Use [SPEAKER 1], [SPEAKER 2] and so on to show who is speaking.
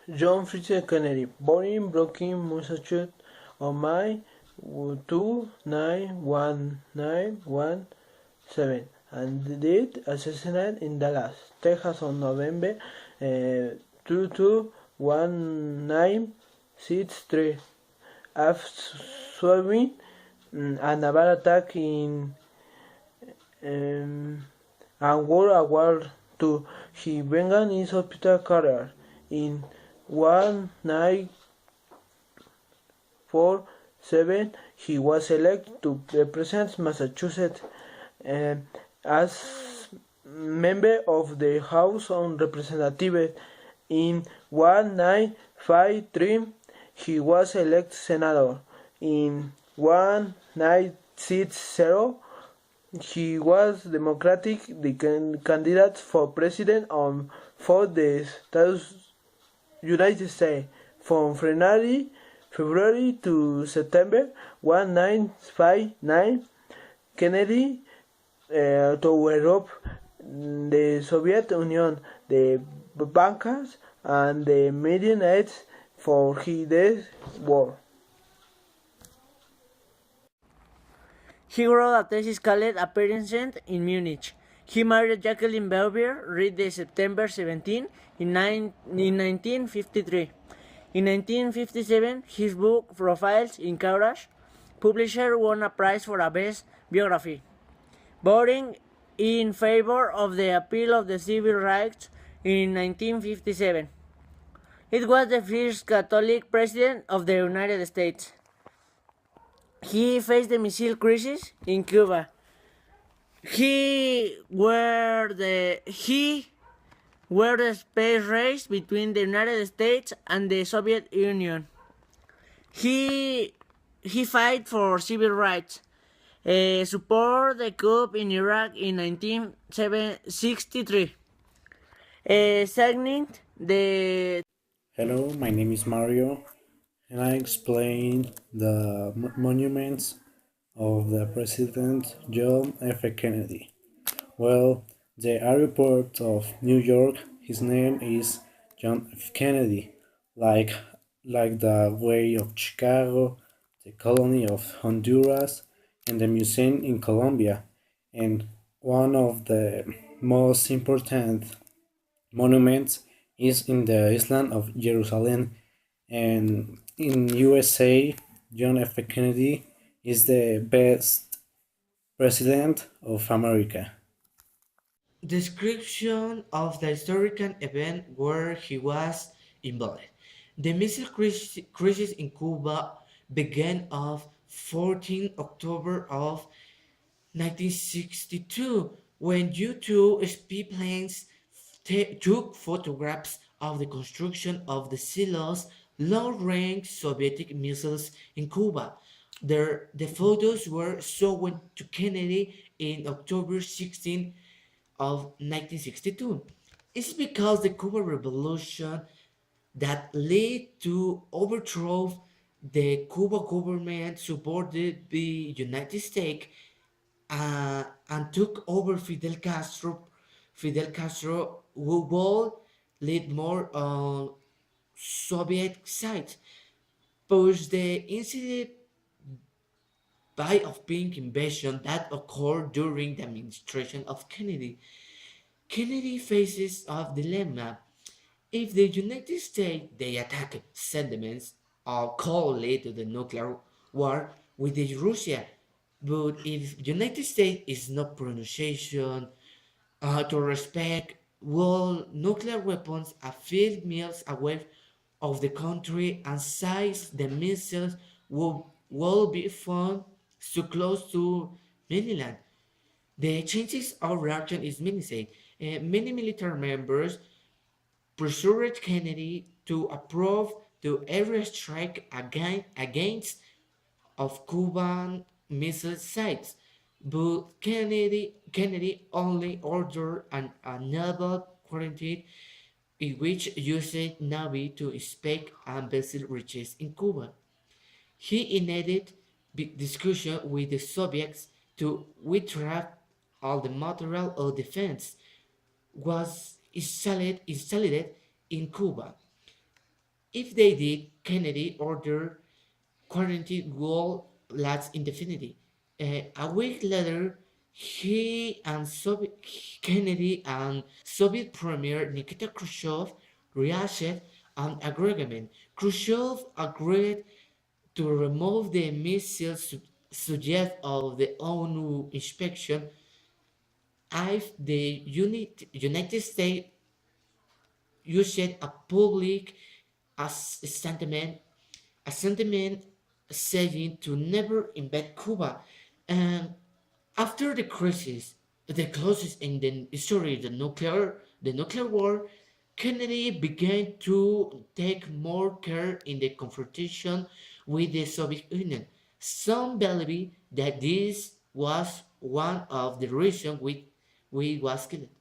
[SPEAKER 1] John F. Kennedy, born in Brooklyn, Massachusetts, on May 2, 1917, and died assassinated in Dallas, Texas, on November 2, 1963, after surviving a naval attack in and World War II. He began his hospital career in 1947. He was elected to represent Massachusetts uh, as member of the House of Representatives. In 1953, he was elected senator. In 1960, he was Democratic candidate for president for the United States from February to September 1959. Kennedy to Europe, the Soviet Union, the bankers, and the median aids for his war.
[SPEAKER 2] He wrote a thesis called Appearances in Munich. He married Jacqueline Bouvier, read the September 17 in 1953. In 1957, his book Profiles in Courage, publisher won a prize for a best biography, voting in favor of the appeal of the civil rights in 1957. It was the first Catholic president of the United States. He faced the missile crisis in Cuba. He were the space race between the United States and the Soviet Union. He fight for civil rights, support the coup in Iraq in 1963, signing the.
[SPEAKER 3] Hello, my name is Mario, and I explain the monuments of the President John F. Kennedy. Well, the airport of New York, his name is John F. Kennedy, like the Way of Chicago, the Colony of Honduras, and the museum in Colombia. And one of the most important monuments is in the island of Jerusalem. And in USA, John F. Kennedy is the best president of America.
[SPEAKER 4] Description of the historical event where he was involved. The missile crisis in Cuba began on 14 October of 1962 when U-2 spy planes took photographs of the construction of the silos long-range Soviet missiles in Cuba. The photos were shown to Kennedy in October 16 of 1962. It's because the Cuban Revolution that led to overthrow the Cuba government supported the United States and took over Fidel Castro. Fidel Castro will lead more on Soviet side. Post the incident by of pink invasion that occurred during the administration of Kennedy. Kennedy faces a dilemma. If the United States they attack sentiments or call lead to the nuclear war with the Russia, but if United States is not pronunciation to respect will nuclear weapons a few miles away of the country and size the missiles will be found so close to mainland. The chances of reaction is many. Many military members pressured Kennedy to approve the airstrike against of Cuban missile sites, but Kennedy only ordered a naval quarantine in which used Navy to inspect and vessel reaches in Cuba. He initiated discussion with the Soviets to withdraw all the material of defense was installed in Cuba. If they did, Kennedy ordered quarantine will last indefinitely. A week later, he and Soviet Kennedy and Soviet Premier Nikita Khrushchev reached an agreement. Khrushchev agreed to remove the missile subject of the ONU inspection if the United States used a public as sentiment a sentiment saying to never invade Cuba. And after the crisis, the closest in the history of the nuclear war, Kennedy began to take more care in the confrontation with the Soviet Union. Some believe that this was one of the reasons we was killed.